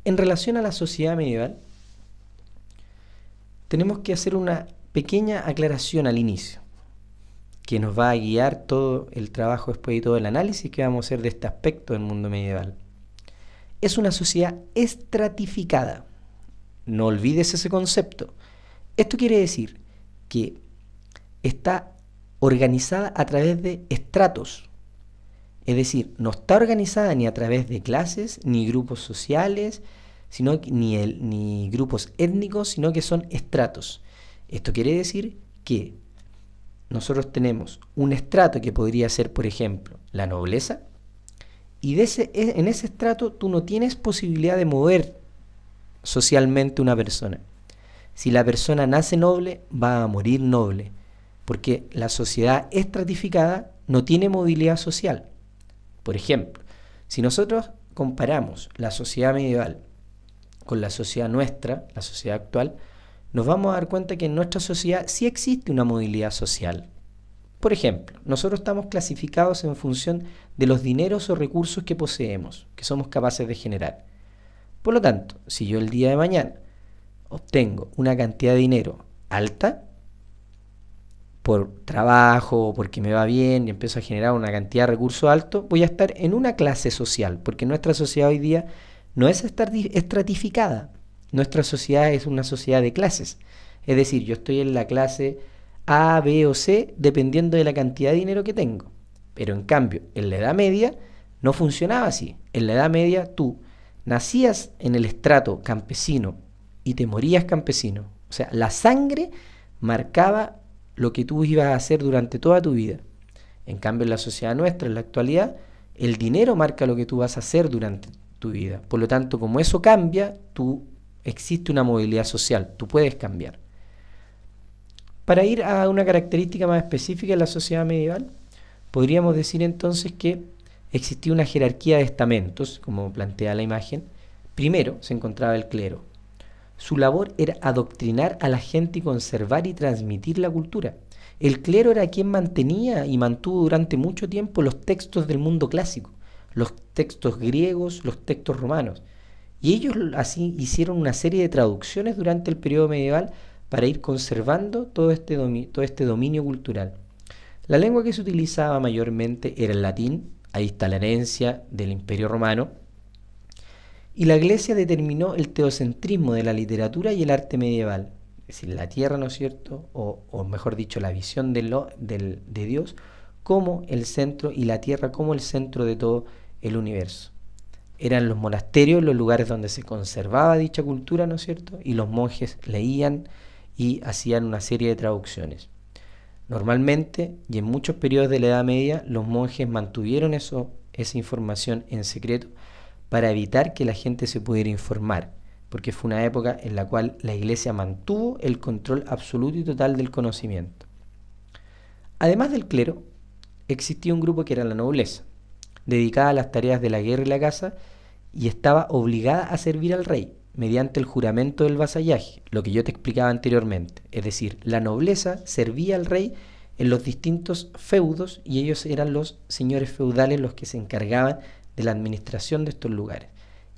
En relación a la sociedad medieval, tenemos que hacer una pequeña aclaración al inicio, que nos va a guiar todo el trabajo después y todo el análisis que vamos a hacer de este aspecto del mundo medieval. Es una sociedad estratificada. No olvides ese concepto. Esto quiere decir que está organizada a través de estratos. Es decir, no está organizada ni a través de clases, ni grupos sociales, ni grupos étnicos, sino que son estratos. Esto quiere decir que nosotros tenemos un estrato que podría ser, por ejemplo, la nobleza, y en ese estrato tú no tienes posibilidad de mover socialmente una persona. Si la persona nace noble, va a morir noble, porque la sociedad estratificada no tiene movilidad social. Por ejemplo, si nosotros comparamos la sociedad medieval con la sociedad nuestra, la sociedad actual, nos vamos a dar cuenta que en nuestra sociedad sí existe una movilidad social. Por ejemplo, nosotros estamos clasificados en función de los dineros o recursos que poseemos, que somos capaces de generar. Por lo tanto, si yo el día de mañana obtengo una cantidad de dinero alta, por trabajo o porque me va bien y empiezo a generar una cantidad de recursos altos, voy a estar en una clase social, porque nuestra sociedad hoy día no es estratificada. Nuestra sociedad es una sociedad de clases. Es decir, yo estoy en la clase A, B o C dependiendo de la cantidad de dinero que tengo. Pero en cambio, en la Edad Media no funcionaba así. En la Edad Media tú nacías en el estrato campesino y te morías campesino. O sea, la sangre marcaba lo que tú ibas a hacer durante toda tu vida. En cambio, en la sociedad nuestra, en la actualidad, el dinero marca lo que tú vas a hacer durante tu vida. Por lo tanto, como eso cambia, existe una movilidad social, tú puedes cambiar. Para ir a una característica más específica de la sociedad medieval, podríamos decir entonces que existía una jerarquía de estamentos, como plantea la imagen. Primero se encontraba el clero. Su labor era adoctrinar a la gente y conservar y transmitir la cultura. El clero era quien mantenía y mantuvo durante mucho tiempo los textos del mundo clásico, los textos griegos, los textos romanos. Y ellos así hicieron una serie de traducciones durante el periodo medieval para ir conservando todo este dominio cultural. La lengua que se utilizaba mayormente era el latín, ahí está la herencia del Imperio Romano, y la Iglesia determinó el teocentrismo de la literatura y el arte medieval, es decir, la tierra, ¿no es cierto?, o mejor dicho, la visión de Dios como el centro y la tierra como el centro de todo el universo. Eran los monasterios los lugares donde se conservaba dicha cultura, ¿no es cierto?, y los monjes leían y hacían una serie de traducciones. Normalmente, y en muchos periodos de la Edad Media, los monjes mantuvieron esa información en secreto para evitar que la gente se pudiera informar, porque fue una época en la cual la Iglesia mantuvo el control absoluto y total del conocimiento. Además del clero, existía un grupo que era la nobleza, dedicada a las tareas de la guerra y la caza, y estaba obligada a servir al rey mediante el juramento del vasallaje, lo que yo te explicaba anteriormente. Es decir, la nobleza servía al rey en los distintos feudos y ellos eran los señores feudales los que se encargaban de la administración de estos lugares.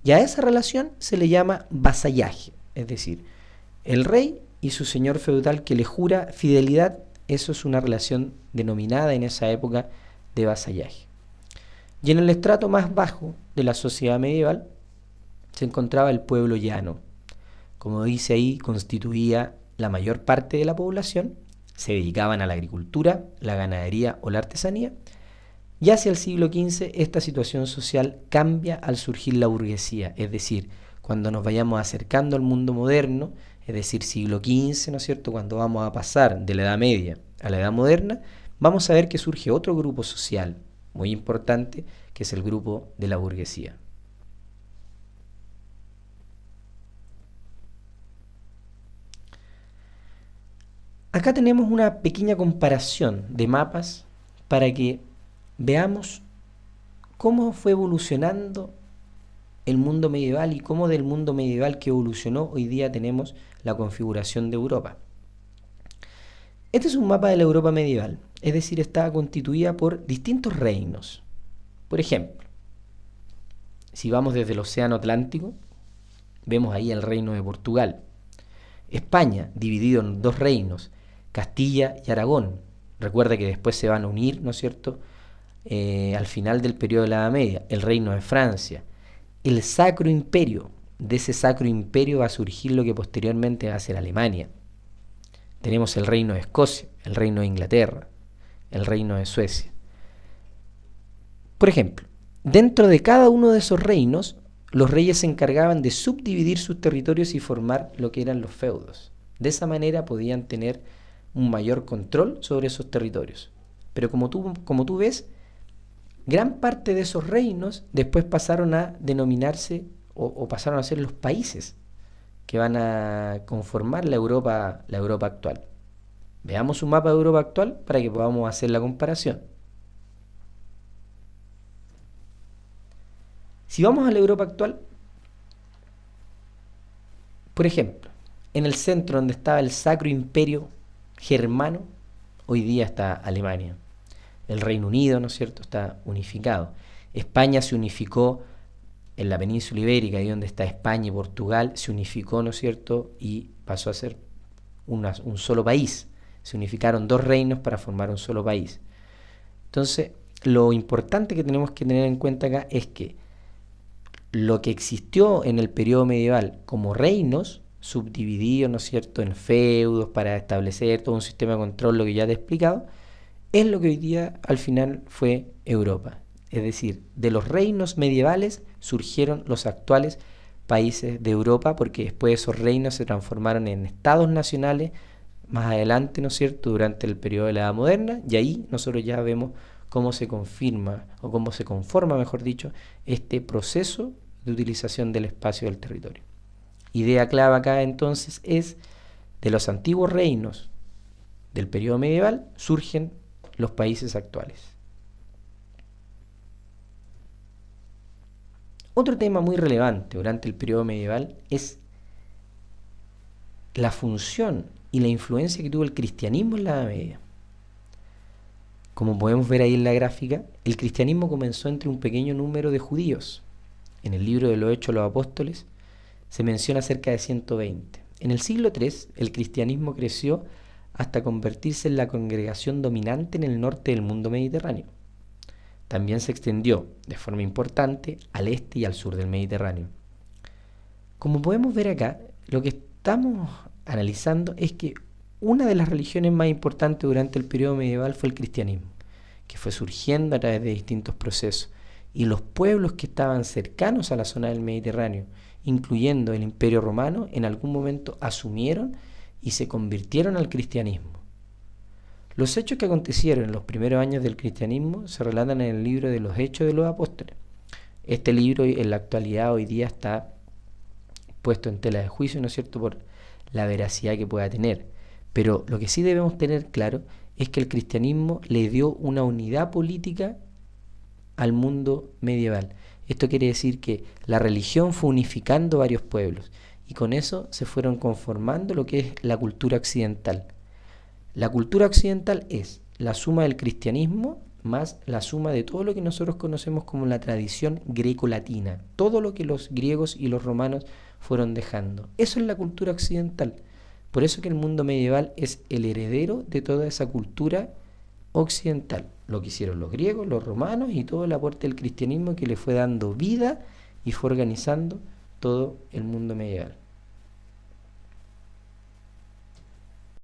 Y a esa relación se le llama vasallaje, es decir, el rey y su señor feudal que le jura fidelidad, eso es una relación denominada en esa época de vasallaje. Y en el estrato más bajo de la sociedad medieval se encontraba el pueblo llano. Como dice ahí, constituía la mayor parte de la población, se dedicaban a la agricultura, la ganadería o la artesanía. Y hacia el siglo XV esta situación social cambia al surgir la burguesía, es decir, cuando nos vayamos acercando al mundo moderno, es decir, siglo XV, ¿no es cierto?, cuando vamos a pasar de la Edad Media a la Edad Moderna, vamos a ver que surge otro grupo social muy importante, que es el grupo de la burguesía. Acá tenemos una pequeña comparación de mapas para que veamos cómo fue evolucionando el mundo medieval y cómo del mundo medieval que evolucionó hoy día tenemos la configuración de Europa. Este es un mapa de la Europa medieval, es decir, está constituida por distintos reinos. Por ejemplo, si vamos desde el Océano Atlántico, Vemos ahí el reino de Portugal. España, dividido en dos reinos, Castilla y Aragón. Recuerda que después se van a unir, ¿no es cierto?, al final del periodo de la Edad Media, el reino de Francia. El Sacro Imperio. De ese Sacro Imperio va a surgir lo que posteriormente va a ser Alemania. Tenemos el reino de Escocia, el reino de Inglaterra, el reino de Suecia. Por ejemplo, dentro de cada uno de esos reinos, los reyes se encargaban de subdividir sus territorios y formar lo que eran los feudos. De esa manera podían tener un mayor control sobre esos territorios. Pero como tú ves, gran parte de esos reinos después pasaron a denominarse o pasaron a ser los países que van a conformar la Europa actual. Veamos un mapa de Europa actual para que podamos hacer la comparación. Si vamos a la Europa actual, por ejemplo, en el centro donde estaba el Sacro Imperio Germano, hoy día está Alemania. El Reino Unido, ¿no es cierto?, está unificado. España se unificó en la península ibérica, ahí donde está España y Portugal, se unificó, ¿no es cierto?, y pasó a ser un solo país. Se unificaron dos reinos para formar un solo país. Entonces, lo importante que tenemos que tener en cuenta acá es que lo que existió en el periodo medieval como reinos, subdivididos, ¿no es cierto?, en feudos para establecer todo un sistema de control, lo que ya te he explicado, es lo que hoy día al final fue Europa. Es decir, de los reinos medievales surgieron los actuales países de Europa, porque después esos reinos se transformaron en estados nacionales más adelante, ¿no es cierto?, durante el periodo de la Edad Moderna, y ahí nosotros ya vemos cómo se confirma, o cómo se conforma, mejor dicho, este proceso de utilización del espacio del territorio. Idea clave acá entonces es, de los antiguos reinos del periodo medieval surgen los países actuales. Otro tema muy relevante durante el periodo medieval es la función y la influencia que tuvo el cristianismo en la Edad Media. Como podemos ver ahí en la gráfica, el cristianismo comenzó entre un pequeño número de judíos. En el libro de los Hechos de los Apóstoles se menciona cerca de 120. En el siglo III, el cristianismo creció hasta convertirse en la congregación dominante en el norte del mundo mediterráneo. También se extendió de forma importante al este y al sur del Mediterráneo. Como podemos ver acá, lo que estamos analizando es que una de las religiones más importantes durante el periodo medieval fue el cristianismo, que fue surgiendo a través de distintos procesos, y los pueblos que estaban cercanos a la zona del Mediterráneo, incluyendo el Imperio Romano, en algún momento asumieron y se convirtieron al cristianismo. Los hechos que acontecieron en los primeros años del cristianismo se relatan en el libro de los Hechos de los Apóstoles. Este libro en la actualidad hoy día está puesto en tela de juicio, ¿no es cierto?, por la veracidad que pueda tener. Pero lo que sí debemos tener claro es que el cristianismo le dio una unidad política al mundo medieval. Esto quiere decir que la religión fue unificando varios pueblos y con eso se fueron conformando lo que es la cultura occidental. La cultura occidental es la suma del cristianismo más la suma de todo lo que nosotros conocemos como la tradición greco-latina, todo lo que los griegos y los romanos fueron dejando. Eso es la cultura occidental. Por eso que el mundo medieval es el heredero de toda esa cultura occidental. Lo que hicieron los griegos, los romanos y todo el aporte del cristianismo que le fue dando vida y fue organizando todo el mundo medieval.